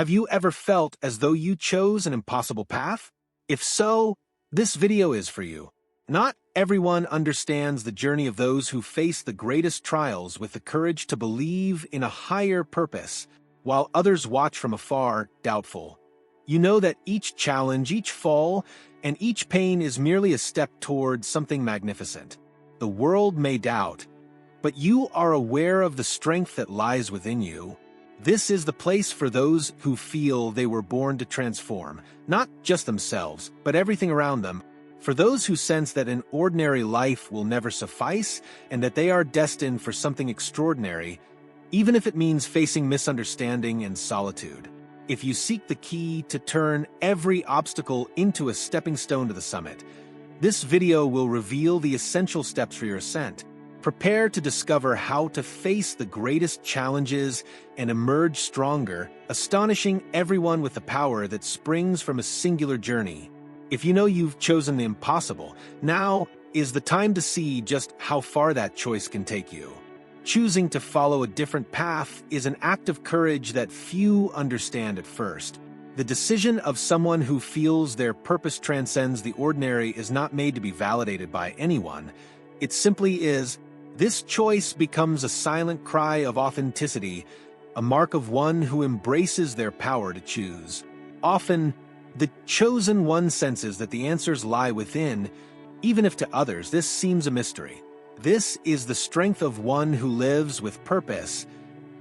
Have you ever felt as though you chose an impossible path? If so, this video is for you. Not everyone understands the journey of those who face the greatest trials with the courage to believe in a higher purpose, while others watch from afar, doubtful. You know that each challenge, each fall, and each pain is merely a step toward something magnificent. The world may doubt, but you are aware of the strength that lies within you. This is the place for those who feel they were born to transform, not just themselves, but everything around them. For those who sense that an ordinary life will never suffice and that they are destined for something extraordinary, even if it means facing misunderstanding and solitude. If you seek the key to turn every obstacle into a stepping stone to the summit, this video will reveal the essential steps for your ascent. Prepare to discover how to face the greatest challenges and emerge stronger, astonishing everyone with the power that springs from a singular journey. If you know you've chosen the impossible, now is the time to see just how far that choice can take you. Choosing to follow a different path is an act of courage that few understand at first. The decision of someone who feels their purpose transcends the ordinary is not made to be validated by anyone. It simply is. This choice becomes a silent cry of authenticity, a mark of one who embraces their power to choose. Often, the chosen one senses that the answers lie within, even if to others this seems a mystery. This is the strength of one who lives with purpose,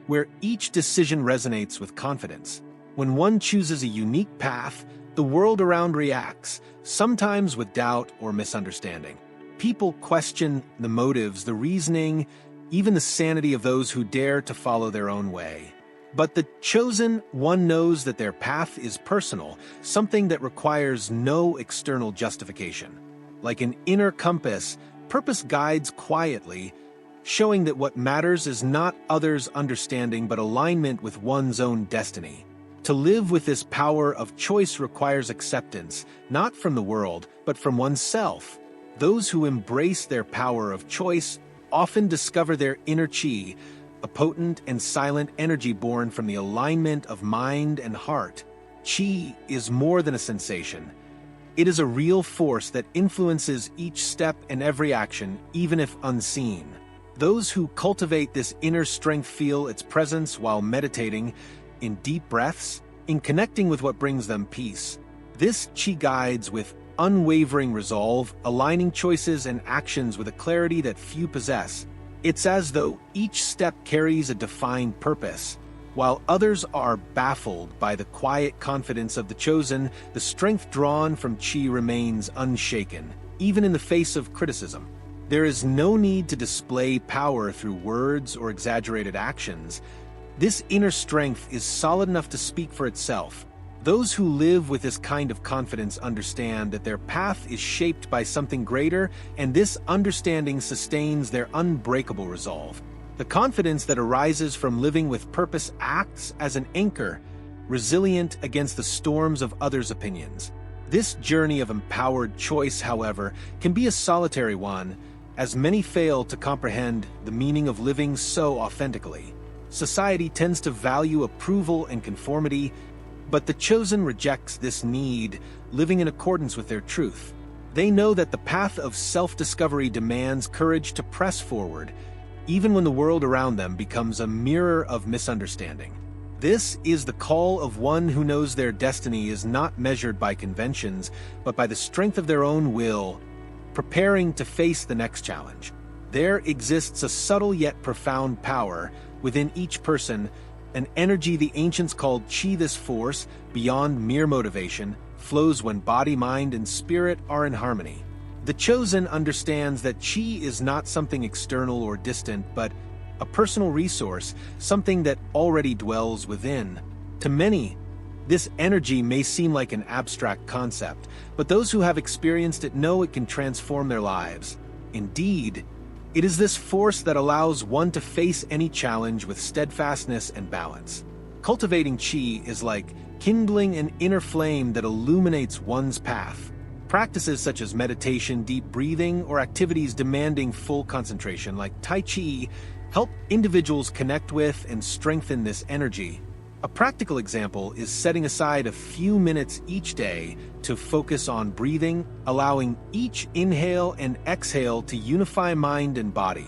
where each decision resonates with confidence. When one chooses a unique path, the world around reacts, sometimes with doubt or misunderstanding. People question the motives, the reasoning, even the sanity of those who dare to follow their own way. But the chosen one knows that their path is personal, something that requires no external justification. Like an inner compass, purpose guides quietly, showing that what matters is not others' understanding but alignment with one's own destiny. To live with this power of choice requires acceptance, not from the world, but from oneself. Those who embrace their power of choice often discover their inner chi, a potent and silent energy born from the alignment of mind and heart. Chi is more than a sensation. It is a real force that influences each step and every action, even if unseen. Those who cultivate this inner strength feel its presence while meditating, in deep breaths, in connecting with what brings them peace. This chi guides with unwavering resolve, aligning choices and actions with a clarity that few possess. It's as though each step carries a defined purpose. While others are baffled by the quiet confidence of the chosen, the strength drawn from chi remains unshaken, even in the face of criticism. There is no need to display power through words or exaggerated actions. This inner strength is solid enough to speak for itself. Those who live with this kind of confidence understand that their path is shaped by something greater, and this understanding sustains their unbreakable resolve. The confidence that arises from living with purpose acts as an anchor, resilient against the storms of others' opinions. This journey of empowered choice, however, can be a solitary one, as many fail to comprehend the meaning of living so authentically. Society tends to value approval and conformity, but the chosen rejects this need, living in accordance with their truth. They know that the path of self-discovery demands courage to press forward, even when the world around them becomes a mirror of misunderstanding. This is the call of one who knows their destiny is not measured by conventions, but by the strength of their own will, preparing to face the next challenge. There exists a subtle yet profound power within each person, an energy the ancients called chi. This force, beyond mere motivation, flows when body, mind, and spirit are in harmony. The chosen understands that chi is not something external or distant, but a personal resource, something that already dwells within. To many, this energy may seem like an abstract concept, but those who have experienced it know it can transform their lives. Indeed, it is this force that allows one to face any challenge with steadfastness and balance. Cultivating chi is like kindling an inner flame that illuminates one's path. Practices such as meditation, deep breathing, or activities demanding full concentration like Tai Chi help individuals connect with and strengthen this energy. A practical example is setting aside a few minutes each day to focus on breathing, allowing each inhale and exhale to unify mind and body.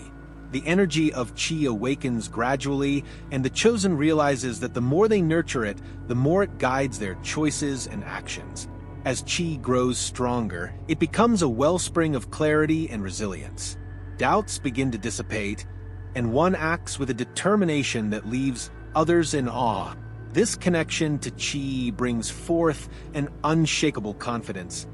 The energy of Qi awakens gradually, and the chosen realizes that the more they nurture it, the more it guides their choices and actions. As Qi grows stronger, it becomes a wellspring of clarity and resilience. Doubts begin to dissipate, and one acts with a determination that leaves others in awe. This connection to Qi brings forth an unshakable confidence,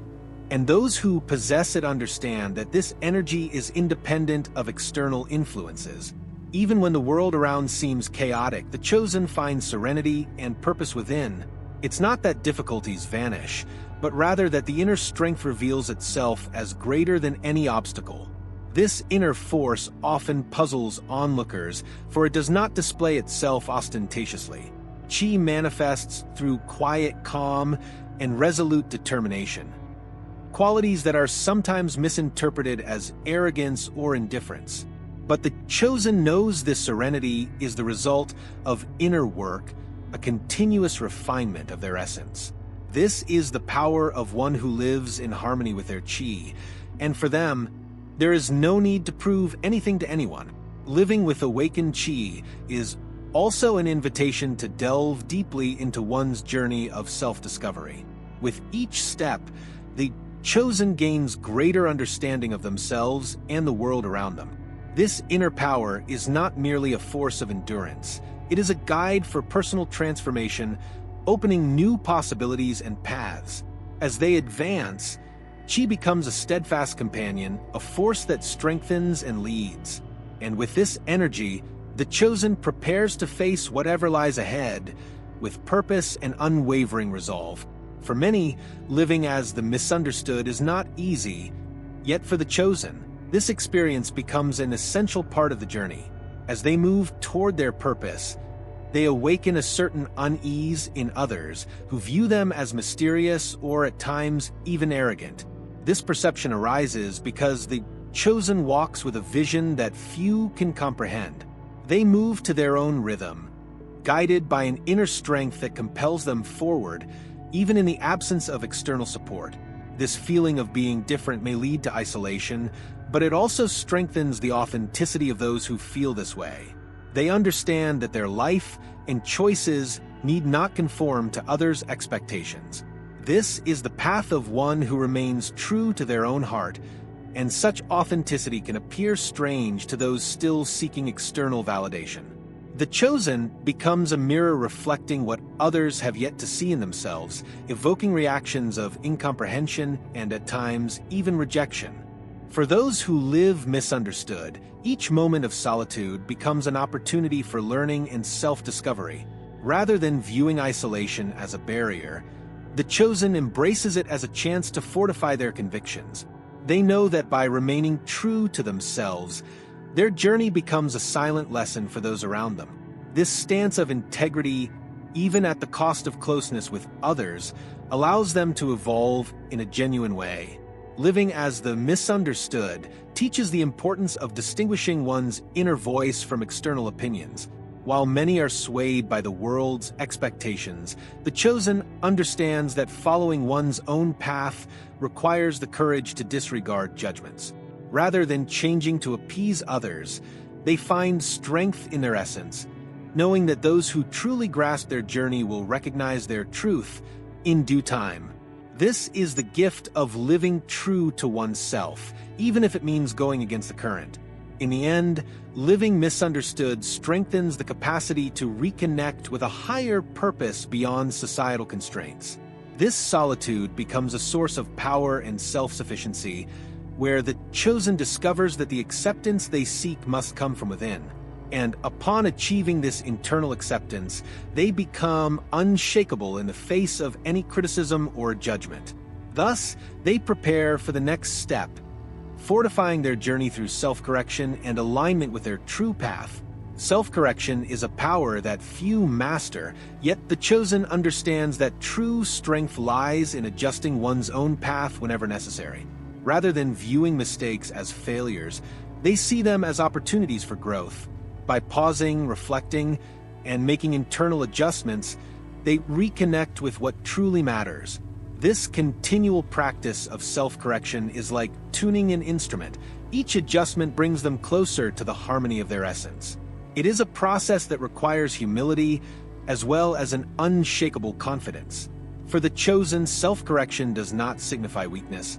and those who possess it understand that this energy is independent of external influences. Even when the world around seems chaotic, the chosen find serenity and purpose within. It's not that difficulties vanish, but rather that the inner strength reveals itself as greater than any obstacle. This inner force often puzzles onlookers, for it does not display itself ostentatiously. Qi manifests through quiet calm and resolute determination, qualities that are sometimes misinterpreted as arrogance or indifference. But the chosen knows this serenity is the result of inner work, a continuous refinement of their essence. This is the power of one who lives in harmony with their Qi, and for them, there is no need to prove anything to anyone. Living with awakened Qi is also an invitation to delve deeply into one's journey of self-discovery. With each step, the chosen gains greater understanding of themselves and the world around them. This inner power is not merely a force of endurance. It is a guide for personal transformation, opening new possibilities and paths. As they advance, Qi becomes a steadfast companion, a force that strengthens and leads. And with this energy, the chosen prepares to face whatever lies ahead with purpose and unwavering resolve. For many, living as the misunderstood is not easy, yet for the chosen, this experience becomes an essential part of the journey. As they move toward their purpose, they awaken a certain unease in others who view them as mysterious or at times even arrogant. This perception arises because the chosen walks with a vision that few can comprehend. They move to their own rhythm, guided by an inner strength that compels them forward, even in the absence of external support. This feeling of being different may lead to isolation, but it also strengthens the authenticity of those who feel this way. They understand that their life and choices need not conform to others' expectations. This is the path of one who remains true to their own heart, and such authenticity can appear strange to those still seeking external validation. The chosen becomes a mirror reflecting what others have yet to see in themselves, evoking reactions of incomprehension and at times even rejection. For those who live misunderstood, each moment of solitude becomes an opportunity for learning and self-discovery. Rather than viewing isolation as a barrier, the chosen embraces it as a chance to fortify their convictions. They know that by remaining true to themselves, their journey becomes a silent lesson for those around them. This stance of integrity, even at the cost of closeness with others, allows them to evolve in a genuine way. Living as the misunderstood teaches the importance of distinguishing one's inner voice from external opinions. While many are swayed by the world's expectations, the chosen understands that following one's own path requires the courage to disregard judgments. Rather than changing to appease others, they find strength in their essence, knowing that those who truly grasp their journey will recognize their truth in due time. This is the gift of living true to oneself, even if it means going against the current. In the end, living misunderstood strengthens the capacity to reconnect with a higher purpose beyond societal constraints. This solitude becomes a source of power and self-sufficiency, where the chosen discovers that the acceptance they seek must come from within. And upon achieving this internal acceptance, they become unshakable in the face of any criticism or judgment. Thus, they prepare for the next step, fortifying their journey through self-correction and alignment with their true path. Self-correction is a power that few master, yet the chosen understands that true strength lies in adjusting one's own path whenever necessary. Rather than viewing mistakes as failures, they see them as opportunities for growth. By pausing, reflecting, and making internal adjustments, they reconnect with what truly matters. This continual practice of self-correction is like tuning an instrument. Each adjustment brings them closer to the harmony of their essence. It is a process that requires humility as well as an unshakable confidence. For the chosen, self-correction does not signify weakness,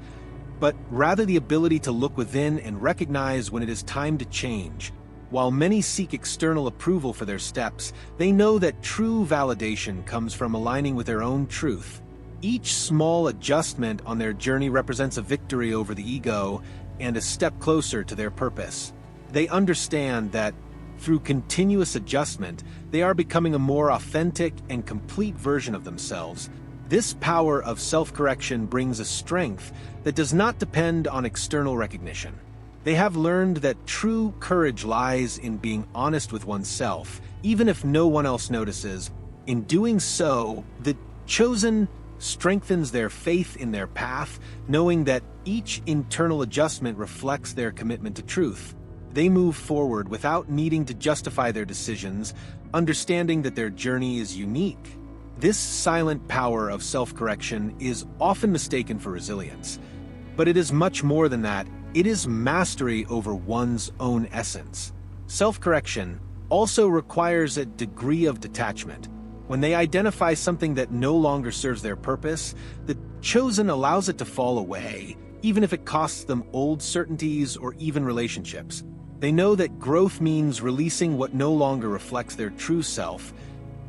but rather the ability to look within and recognize when it is time to change. While many seek external approval for their steps, they know that true validation comes from aligning with their own truth. Each small adjustment on their journey represents a victory over the ego and a step closer to their purpose. They understand that through continuous adjustment, they are becoming a more authentic and complete version of themselves. This power of self-correction brings a strength that does not depend on external recognition. They have learned that true courage lies in being honest with oneself, even if no one else notices. In doing so, the chosen strengthens their faith in their path, knowing that each internal adjustment reflects their commitment to truth. They move forward without needing to justify their decisions, understanding that their journey is unique. This silent power of self-correction is often mistaken for resilience, but it is much more than that. It is mastery over one's own essence. Self-correction also requires a degree of detachment. When they identify something that no longer serves their purpose, the chosen allows it to fall away, even if it costs them old certainties or even relationships. They know that growth means releasing what no longer reflects their true self,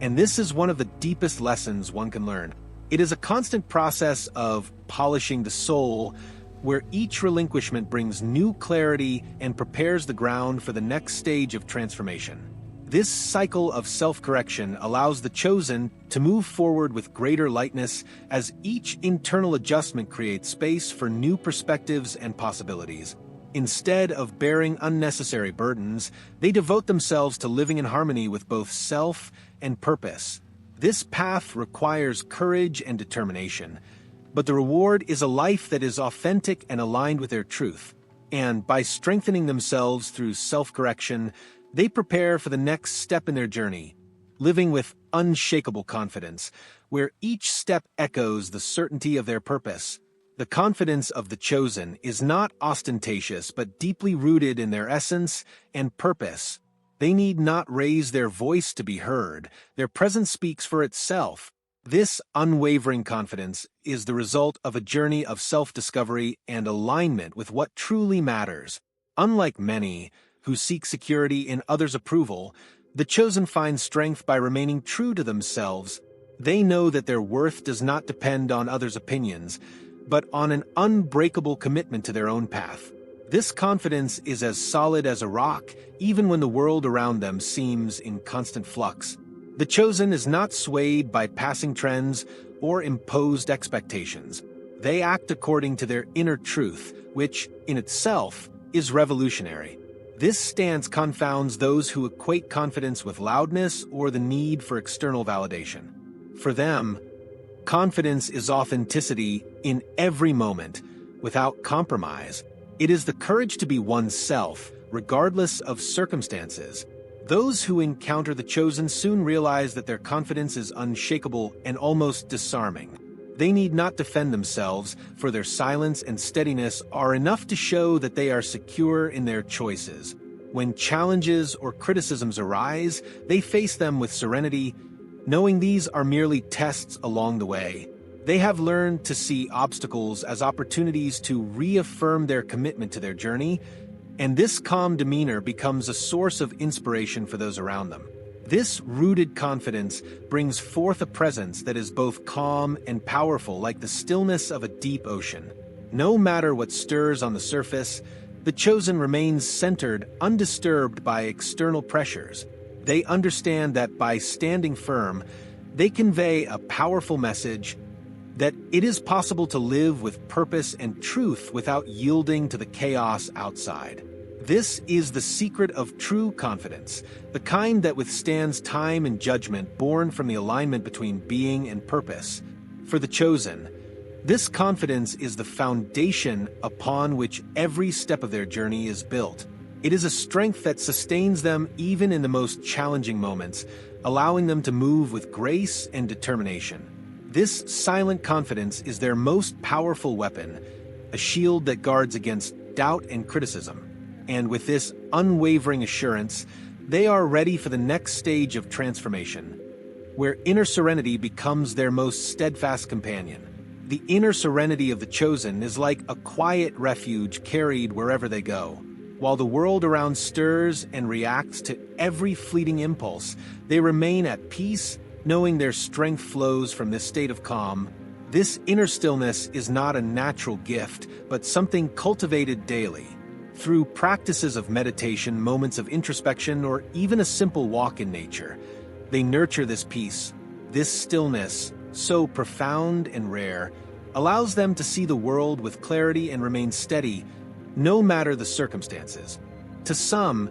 and this is one of the deepest lessons one can learn. It is a constant process of polishing the soul, where each relinquishment brings new clarity and prepares the ground for the next stage of transformation. This cycle of self-correction allows the chosen to move forward with greater lightness as each internal adjustment creates space for new perspectives and possibilities. Instead of bearing unnecessary burdens, they devote themselves to living in harmony with both self and purpose. This path requires courage and determination, but the reward is a life that is authentic and aligned with their truth. And by strengthening themselves through self-correction, they prepare for the next step in their journey, living with unshakable confidence, where each step echoes the certainty of their purpose. The confidence of the chosen is not ostentatious but deeply rooted in their essence and purpose. They need not raise their voice to be heard. Their presence speaks for itself. This unwavering confidence is the result of a journey of self-discovery and alignment with what truly matters. Unlike many who seek security in others' approval, the chosen find strength by remaining true to themselves. They know that their worth does not depend on others' opinions, but on an unbreakable commitment to their own path. This confidence is as solid as a rock, even when the world around them seems in constant flux. The chosen is not swayed by passing trends or imposed expectations. They act according to their inner truth, which, in itself, is revolutionary. This stance confounds those who equate confidence with loudness or the need for external validation. For them, confidence is authenticity in every moment, without compromise. It is the courage to be oneself, regardless of circumstances. Those who encounter the chosen soon realize that their confidence is unshakable and almost disarming. They need not defend themselves, for their silence and steadiness are enough to show that they are secure in their choices. When challenges or criticisms arise, they face them with serenity, knowing these are merely tests along the way. They have learned to see obstacles as opportunities to reaffirm their commitment to their journey, and this calm demeanor becomes a source of inspiration for those around them. This rooted confidence brings forth a presence that is both calm and powerful, like the stillness of a deep ocean. No matter what stirs on the surface, the chosen remains centered, undisturbed by external pressures. They understand that by standing firm, they convey a powerful message that it is possible to live with purpose and truth without yielding to the chaos outside. This is the secret of true confidence, the kind that withstands time and judgment, born from the alignment between being and purpose. For the chosen, this confidence is the foundation upon which every step of their journey is built. It is a strength that sustains them even in the most challenging moments, allowing them to move with grace and determination. This silent confidence is their most powerful weapon, a shield that guards against doubt and criticism. And with this unwavering assurance, they are ready for the next stage of transformation, where inner serenity becomes their most steadfast companion. The inner serenity of the chosen is like a quiet refuge carried wherever they go. While the world around stirs and reacts to every fleeting impulse, they remain at peace, knowing their strength flows from this state of calm. This inner stillness is not a natural gift, but something cultivated daily. Through practices of meditation, moments of introspection, or even a simple walk in nature, they nurture this peace. This stillness, so profound and rare, allows them to see the world with clarity and remain steady, no matter the circumstances. To some,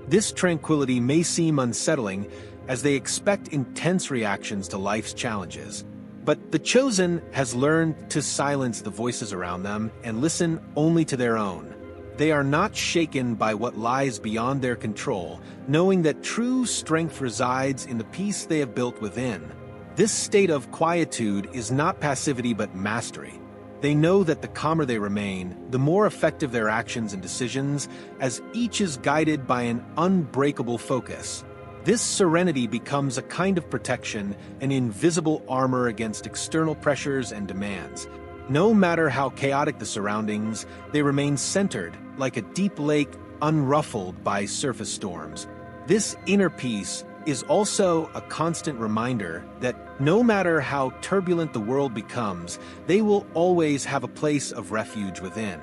this tranquility may seem unsettling as they expect intense reactions to life's challenges. But the chosen has learned to silence the voices around them and listen only to their own. They are not shaken by what lies beyond their control, knowing that true strength resides in the peace they have built within. This state of quietude is not passivity but mastery. They know that the calmer they remain, the more effective their actions and decisions, as each is guided by an unbreakable focus. This serenity becomes a kind of protection, an invisible armor against external pressures and demands. No matter how chaotic the surroundings, they remain centered, like a deep lake unruffled by surface storms. This inner peace is also a constant reminder that no matter how turbulent the world becomes, they will always have a place of refuge within.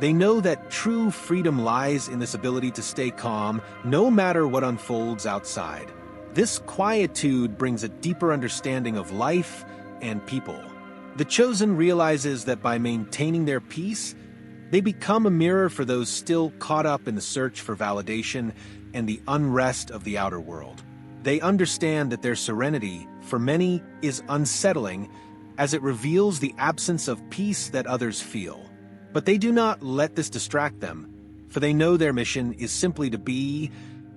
They know that true freedom lies in this ability to stay calm, no matter what unfolds outside. This quietude brings a deeper understanding of life and people. The chosen realizes that by maintaining their peace, they become a mirror for those still caught up in the search for validation and the unrest of the outer world. They understand that their serenity, for many, is unsettling as it reveals the absence of peace that others feel. But they do not let this distract them, for they know their mission is simply to be,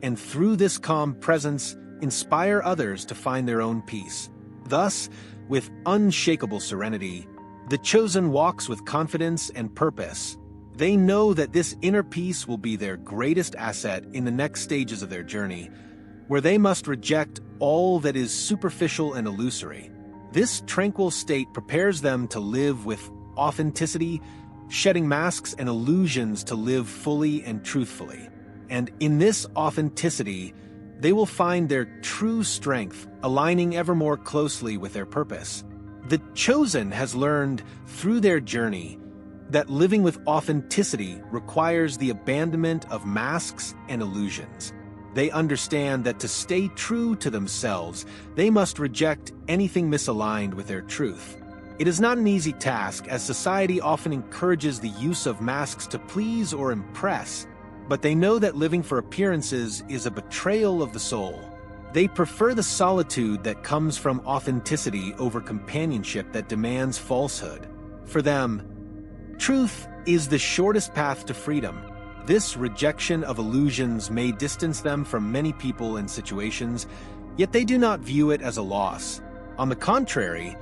and through this calm presence, inspire others to find their own peace. Thus, with unshakable serenity, the chosen walks with confidence and purpose. They know that this inner peace will be their greatest asset in the next stages of their journey, where they must reject all that is superficial and illusory. This tranquil state prepares them to live with authenticity, shedding masks and illusions to live fully and truthfully. And in this authenticity, they will find their true strength, aligning ever more closely with their purpose. The chosen has learned through their journey that living with authenticity requires the abandonment of masks and illusions. They understand that to stay true to themselves, they must reject anything misaligned with their truth. It is not an easy task, as society often encourages the use of masks to please or impress, but they know that living for appearances is a betrayal of the soul. They prefer the solitude that comes from authenticity over companionship that demands falsehood. For them, truth is the shortest path to freedom. This rejection of illusions may distance them from many people and situations, yet they do not view it as a loss. On the contrary,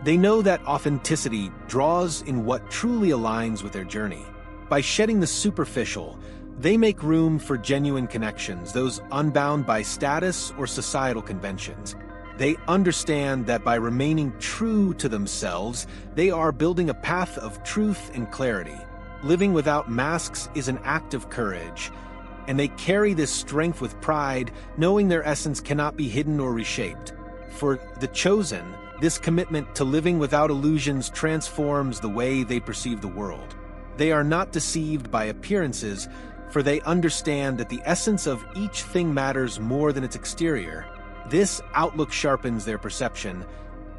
they know that authenticity draws in what truly aligns with their journey. By shedding the superficial, they make room for genuine connections, those unbound by status or societal conventions. They understand that by remaining true to themselves, they are building a path of truth and clarity. Living without masks is an act of courage, and they carry this strength with pride, knowing their essence cannot be hidden or reshaped. For the chosen, this commitment to living without illusions transforms the way they perceive the world. They are not deceived by appearances, for they understand that the essence of each thing matters more than its exterior. This outlook sharpens their perception,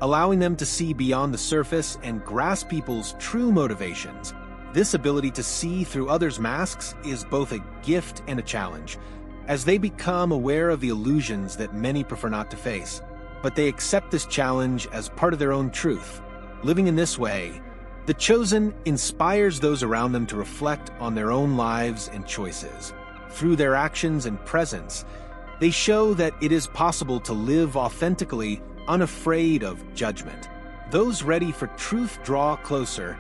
allowing them to see beyond the surface and grasp people's true motivations. This ability to see through others' masks is both a gift and a challenge, as they become aware of the illusions that many prefer not to face. But they accept this challenge as part of their own truth. Living in this way, the chosen inspires those around them to reflect on their own lives and choices. Through their actions and presence, They show that it is possible to live authentically, unafraid of judgment. Those ready for truth draw closer,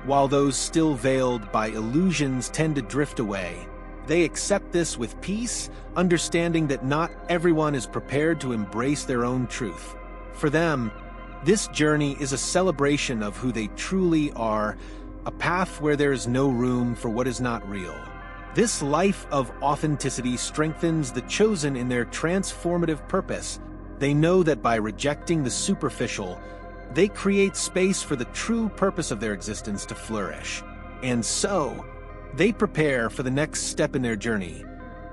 while those still veiled by illusions tend to drift away. They accept this with peace, understanding that not everyone is prepared to embrace their own truth. For them, this journey is a celebration of who they truly are, a path where there is no room for what is not real. This life of authenticity strengthens the chosen in their transformative purpose. They know that by rejecting the superficial, they create space for the true purpose of their existence to flourish. And so, they prepare for the next step in their journey,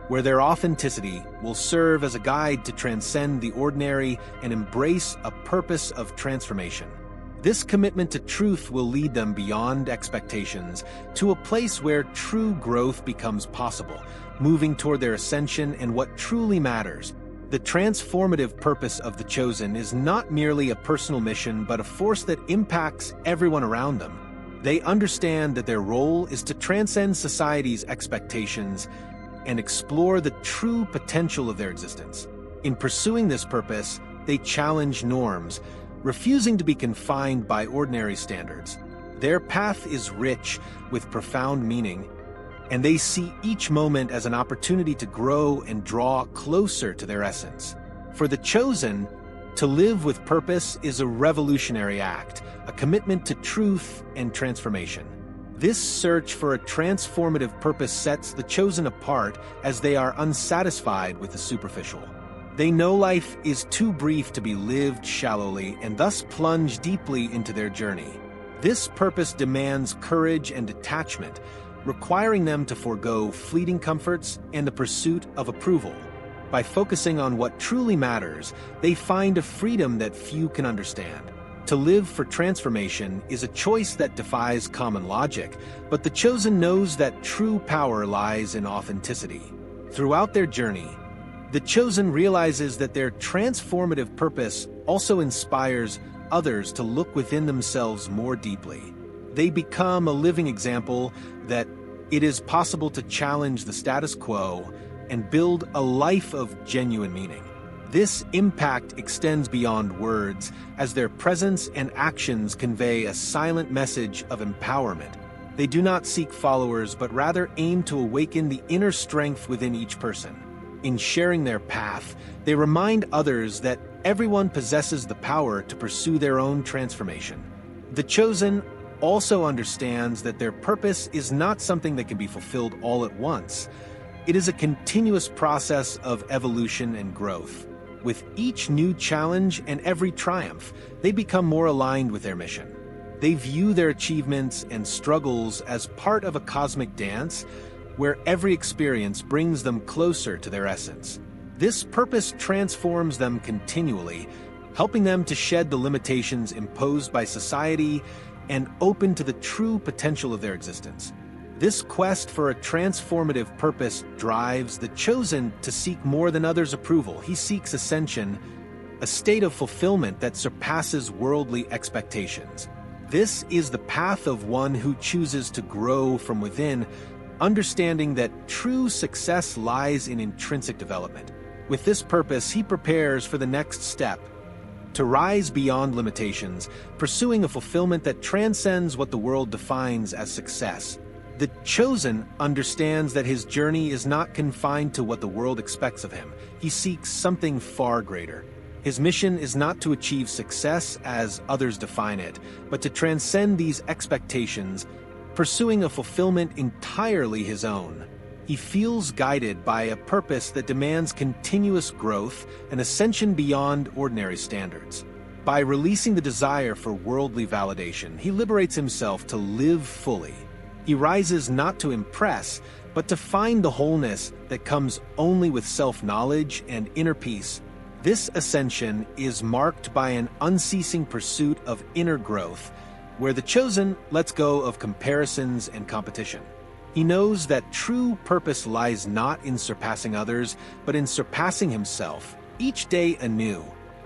where their authenticity will serve as a guide to transcend the ordinary and embrace a purpose of transformation. This commitment to truth will lead them beyond expectations to a place where true growth becomes possible, moving toward their ascension and what truly matters. The transformative purpose of the chosen is not merely a personal mission, but a force that impacts everyone around them. They understand that their role is to transcend society's expectations and explore the true potential of their existence. In pursuing this purpose, they challenge norms, refusing to be confined by ordinary standards. Their path is rich with profound meaning, and they see each moment as an opportunity to grow and draw closer to their essence. For the chosen, to live with purpose is a revolutionary act, a commitment to truth and transformation. This search for a transformative purpose sets the chosen apart as they are unsatisfied with the superficial. They know life is too brief to be lived shallowly and thus plunge deeply into their journey. This purpose demands courage and detachment, requiring them to forego fleeting comforts and the pursuit of approval. By focusing on what truly matters, they find a freedom that few can understand. To live for transformation is a choice that defies common logic, but the chosen knows that true power lies in authenticity. Throughout their journey, the chosen realizes that their transformative purpose also inspires others to look within themselves more deeply. They become a living example that it is possible to challenge the status quo and build a life of genuine meaning. This impact extends beyond words, as their presence and actions convey a silent message of empowerment. They do not seek followers, but rather aim to awaken the inner strength within each person. In sharing their path, they remind others that everyone possesses the power to pursue their own transformation. The chosen also understands that their purpose is not something that can be fulfilled all at once. It is a continuous process of evolution and growth. With each new challenge and every triumph, they become more aligned with their mission. They view their achievements and struggles as part of a cosmic dance, where every experience brings them closer to their essence. This purpose transforms them continually, helping them to shed the limitations imposed by society and open to the true potential of their existence. This quest for a transformative purpose drives the chosen to seek more than others' approval. He seeks ascension, a state of fulfillment that surpasses worldly expectations. This is the path of one who chooses to grow from within, understanding that true success lies in intrinsic development. With this purpose, he prepares for the next step, to rise beyond limitations, pursuing a fulfillment that transcends what the world defines as success. The chosen understands that his journey is not confined to what the world expects of him. He seeks something far greater. His mission is not to achieve success as others define it, but to transcend these expectations, pursuing a fulfillment entirely his own. He feels guided by a purpose that demands continuous growth and ascension beyond ordinary standards. By releasing the desire for worldly validation, he liberates himself to live fully. He rises not to impress, but to find the wholeness that comes only with self-knowledge and inner peace. This ascension is marked by an unceasing pursuit of inner growth, where the chosen lets go of comparisons and competition. He knows that true purpose lies not in surpassing others, but in surpassing himself, each day anew.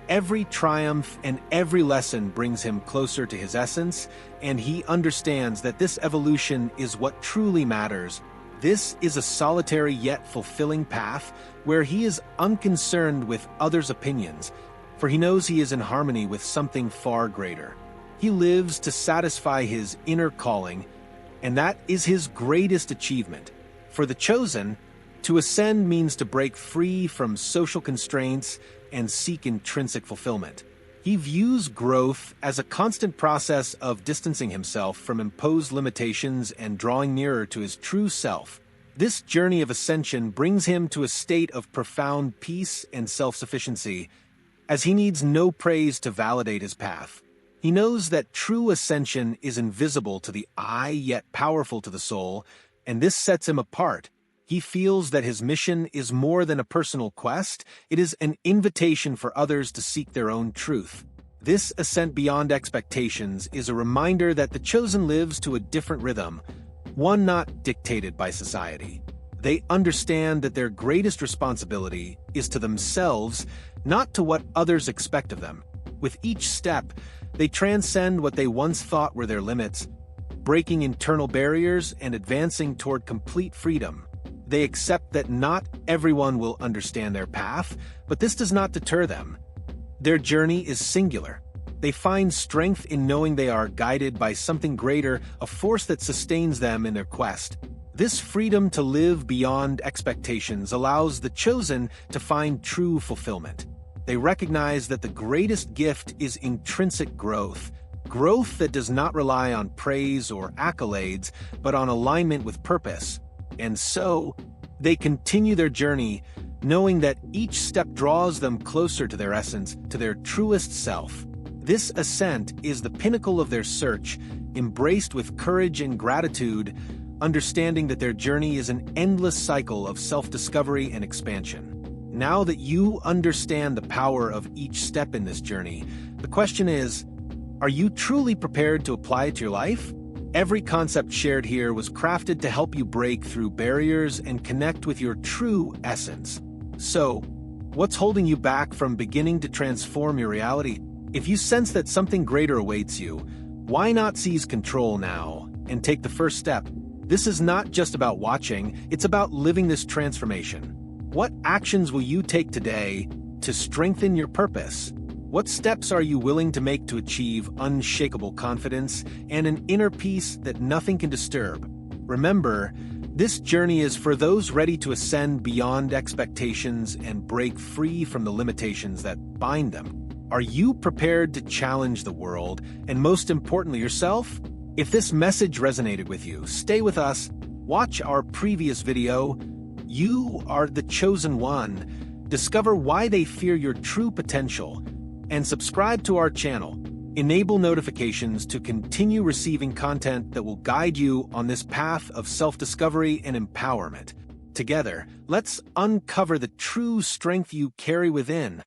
Every triumph and every lesson brings him closer to his essence, and he understands that this evolution is what truly matters. This is a solitary yet fulfilling path where he is unconcerned with others' opinions, for he knows he is in harmony with something far greater. He lives to satisfy his inner calling, and that is his greatest achievement. For the chosen, to ascend means to break free from social constraints and seek intrinsic fulfillment. He views growth as a constant process of distancing himself from imposed limitations and drawing nearer to his true self. This journey of ascension brings him to a state of profound peace and self-sufficiency, as he needs no praise to validate his path. He knows that true ascension is invisible to the eye yet powerful to the soul, and this sets him apart. He feels that his mission is more than a personal quest, it is an invitation for others to seek their own truth. This ascent beyond expectations is a reminder that the chosen lives to a different rhythm, one not dictated by society. They understand that their greatest responsibility is to themselves, not to what others expect of them. With each step, they transcend what they once thought were their limits, breaking internal barriers and advancing toward complete freedom. They accept that not everyone will understand their path, but this does not deter them. Their journey is singular. They find strength in knowing they are guided by something greater, a force that sustains them in their quest. This freedom to live beyond expectations allows the chosen to find true fulfillment. They recognize that the greatest gift is intrinsic growth, growth that does not rely on praise or accolades, but on alignment with purpose. And so, they continue their journey, knowing that each step draws them closer to their essence, to their truest self. This ascent is the pinnacle of their search, embraced with courage and gratitude, understanding that their journey is an endless cycle of self-discovery and expansion. Now that you understand the power of each step in this journey, the question is, are you truly prepared to apply it to your life? Every concept shared here was crafted to help you break through barriers and connect with your true essence. So, what's holding you back from beginning to transform your reality? If you sense that something greater awaits you, why not seize control now and take the first step? This is not just about watching, it's about living this transformation. What actions will you take today to strengthen your purpose? What steps are you willing to make to achieve unshakable confidence and an inner peace that nothing can disturb? Remember, this journey is for those ready to ascend beyond expectations and break free from the limitations that bind them. Are you prepared to challenge the world and, most importantly, yourself? If this message resonated with you, stay with us, watch our previous video. You are the chosen one. Discover why they fear your true potential, and subscribe to our channel. Enable notifications to continue receiving content that will guide you on this path of self-discovery and empowerment. Together, let's uncover the true strength you carry within.